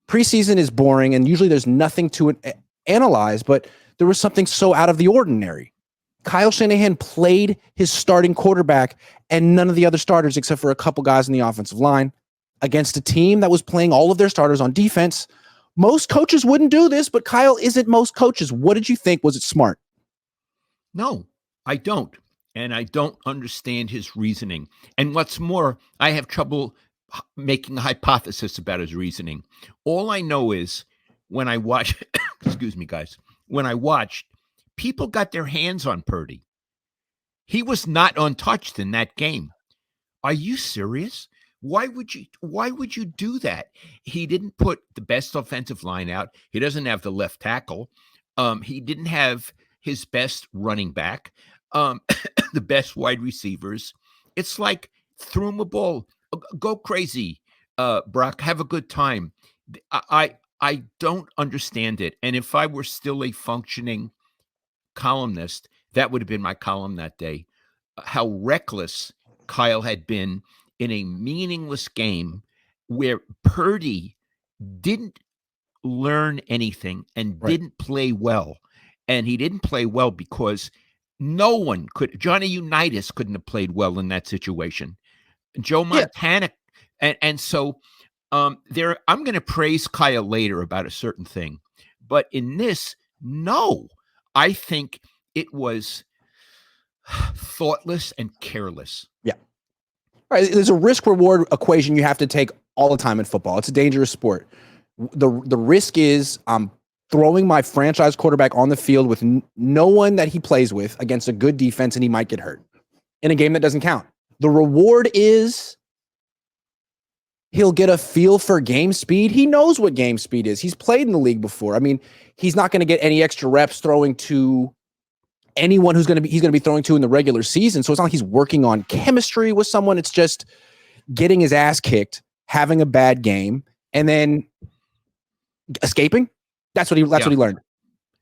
preseason is boring, and usually there's nothing to analyze, but there was something so out of the ordinary. Kyle Shanahan played his starting quarterback and none of the other starters except for a couple guys in the offensive line against a team that was playing all of their starters on defense. Most coaches wouldn't do this, but Kyle isn't most coaches. What did you think? Was it smart? No, I don't. And I don't understand his reasoning. And what's more, I have trouble making a hypothesis about his reasoning. All I know is when I watch, excuse me, guys, when I watched, people got their hands on Purdy. He was not untouched in that game. Are you serious? Why would you do that? He didn't put the best offensive line out. He doesn't have the left tackle. He didn't have his best running back, the best wide receivers. It's like threw him a ball. Go crazy, Brock. Have a good time. I don't understand it. And if I were still a functioning columnist, that would have been my column that day. How reckless Kyle had been in a meaningless game where Purdy didn't learn anything and didn't play well. And he didn't play well because no one could. Johnny Unitas couldn't have played well in that situation. Joe Montana. Yeah. And so I'm going to praise Kyle later about a certain thing. But in this, no, I think it was thoughtless and careless. Yeah. Right. There's a risk-reward equation you have to take all the time in football. It's a dangerous sport. The risk is throwing my franchise quarterback on the field with no one that he plays with against a good defense, and he might get hurt in a game that doesn't count. The reward is he'll get a feel for game speed. He knows what game speed is. He's played in the league before. I mean, he's not going to get any extra reps throwing to anyone he's going to be throwing to in the regular season. So it's not like he's working on chemistry with someone. It's just getting his ass kicked, having a bad game, and then escaping. That's what he learned.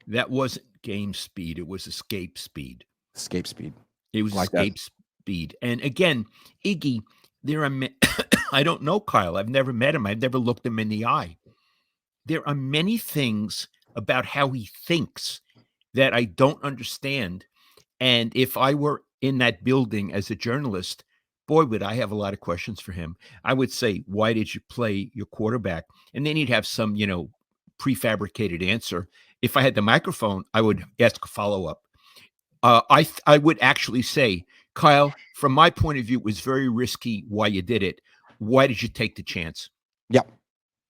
That wasn't game speed. It was escape speed. Escape speed. It was like escape speed. And again, Iggy, I don't know Kyle. I've never met him. I've never looked him in the eye. There are many things about how he thinks that I don't understand. And if I were in that building as a journalist, boy, would I have a lot of questions for him. I would say, why did you play your quarterback? And then he'd have some, prefabricated answer. If I had the microphone, I would ask a follow-up. I would actually say, Kyle, from my point of view, it was very risky why you did it. Why did you take the chance? Yep.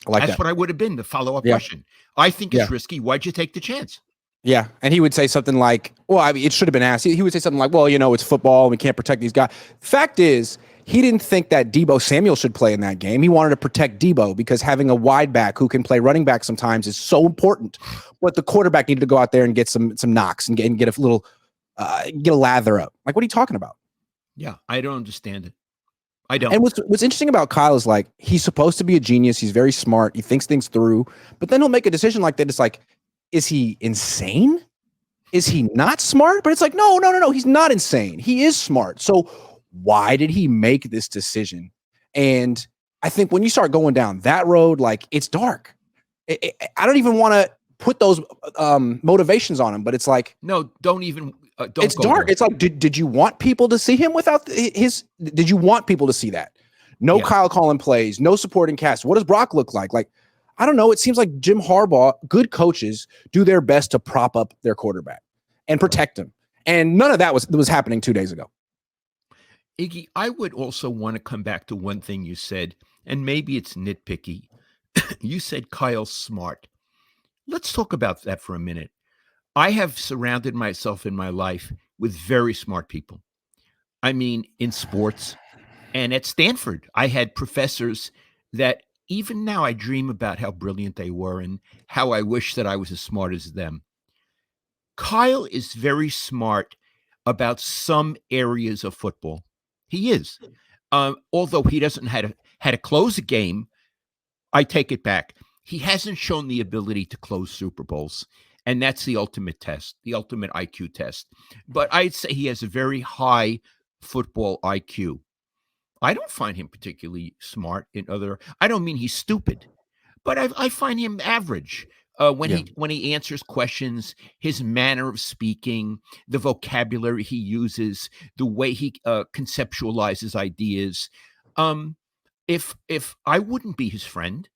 That's what I would have been, the follow-up question. I think it's risky. Why'd you take the chance? Yeah. And he would say something like, well, I mean, it should have been asked. He would say something like, well, it's football. And we can't protect these guys. Fact is, he didn't think that Deebo Samuel should play in that game. He wanted to protect Deebo because having a wide back who can play running back sometimes is so important. But the quarterback needed to go out there and get some knocks and get a little, get a lather up. Like, what are you talking about? Yeah, I don't understand it. I don't. And what's interesting about Kyle is like, he's supposed to be a genius. He's very smart. He thinks things through, but then he'll make a decision like that. It's like, is he insane? Is he not smart? But it's like, no. He's not insane. He is smart. So why did he make this decision? And I think when you start going down that road, like, it's dark. I don't even want to put those motivations on him, but it's like, no, don't even. It's dark. There. It's like, did you want people to see him without did you want people to see that? No Kyle calling plays, no supporting cast. What does Brock look like? Like, I don't know. It seems like Jim Harbaugh, good coaches do their best to prop up their quarterback and protect him. And none of that was happening 2 days ago. Iggy, I would also want to come back to one thing you said, and maybe it's nitpicky. You said Kyle's smart. Let's talk about that for a minute. I have surrounded myself in my life with very smart people. I mean, in sports and at Stanford, I had professors that even now I dream about how brilliant they were and how I wish that I was as smart as them. Kyle is very smart about some areas of football. He is. Although he doesn't how to close a game, I take it back. He hasn't shown the ability to close Super Bowls. And that's the ultimate test, the ultimate IQ test. But I'd say he has a very high football IQ. I don't find him particularly smart I don't mean he's stupid, but I find him average. When Yeah. he answers questions, his manner of speaking, the vocabulary he uses, the way he conceptualizes ideas. Um, if I wouldn't be his friend,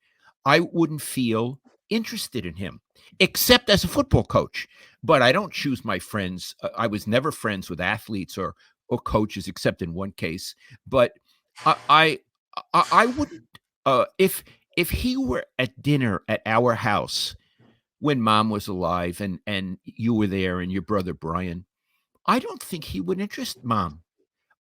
I wouldn't feel interested in him, except as a football coach. But I don't choose my friends. I was never friends with athletes or coaches, except in one case. But I I wouldn't if he were at dinner at our house when mom was alive and you were there and your brother Brian, I don't think he would interest mom.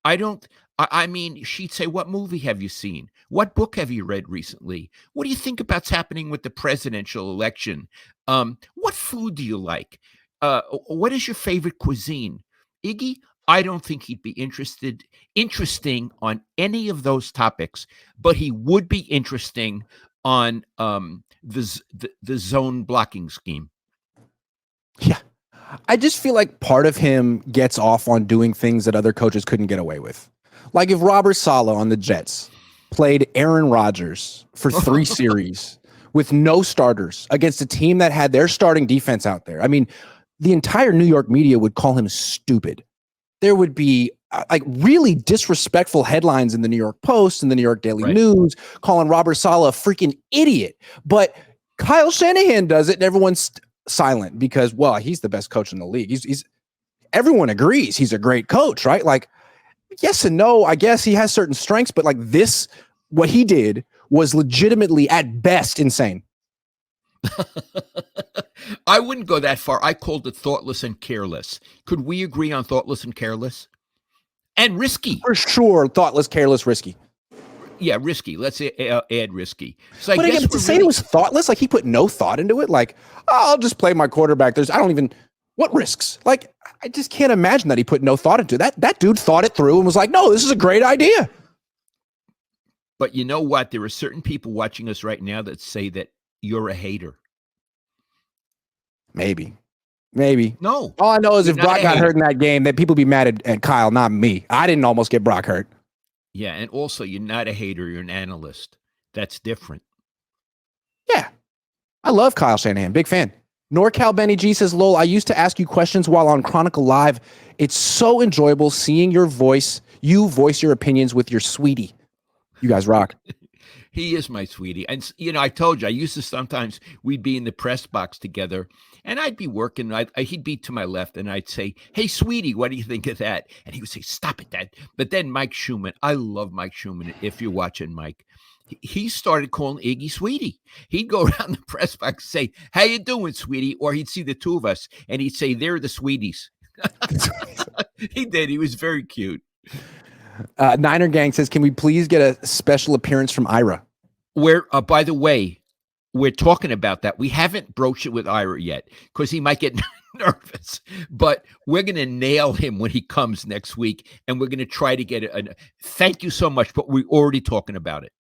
I don't I mean, she'd say, "What movie have you seen? What book have you read recently? What do you think about's happening with the presidential election? What food do you like? What is your favorite cuisine?" Iggy, I don't think he'd be interesting on any of those topics, but he would be interesting on the zone blocking scheme. Yeah. I just feel like part of him gets off on doing things that other coaches couldn't get away with. Like if Robert Saleh on the Jets played Aaron Rodgers for 3 series with no starters against a team that had their starting defense out there. I mean, the entire New York media would call him stupid. There would be like really disrespectful headlines in the New York Post and the New York Daily Right. News calling Robert Saleh a freaking idiot. But Kyle Shanahan does it and everyone's silent because, well, he's the best coach in the league. He's everyone agrees he's a great coach, right? Like, yes and no. I guess he has certain strengths, but like this, what he did was legitimately at best insane. I wouldn't go that far. I called it thoughtless and careless. Could we agree on thoughtless and careless? And risky. For sure, thoughtless, careless, risky. Yeah, risky. Let's add risky. So I But guess again, to we're say really, it was thoughtless, like he put no thought into it, like, oh, I'll just play my quarterback. I don't even, what risks? Like, I just can't imagine that he put no thought into it. That dude thought it through and was like, no, this is a great idea. but you know what? There are certain people watching us right now that say that you're a hater. Maybe. No, All I know is you're if not Brock a got hater. hurt in that game, then people be mad at Kyle, not me. I didn't almost get Brock hurt. Yeah, and also you're not a hater, you're an analyst. That's different. Yeah. I love Kyle Shanahan. Big fan. NorCal Benny G says, Lowell, I used to ask you questions while on Chronicle Live. It's so enjoyable seeing you voice your opinions with your sweetie. You guys rock. He is my sweetie. And, I told you, I used to sometimes, we'd be in the press box together and I'd be working. He'd be to my left and I'd say, "Hey, sweetie, what do you think of that?" And he would say, "Stop it, Dad." But then Mike Schumann, I love Mike Schumann. If you're watching Mike, he started calling Iggy sweetie. He'd go around the press box and say, "How you doing, sweetie?" Or he'd see the two of us and he'd say, "They're the sweeties." He did. He was very cute. Niner Gang says, can we please get a special appearance from Ira? By the way, we're talking about that. We haven't broached it with Ira yet because he might get nervous, but we're going to nail him when he comes next week. And we're going to try to get it. Thank you so much, but we're already talking about it.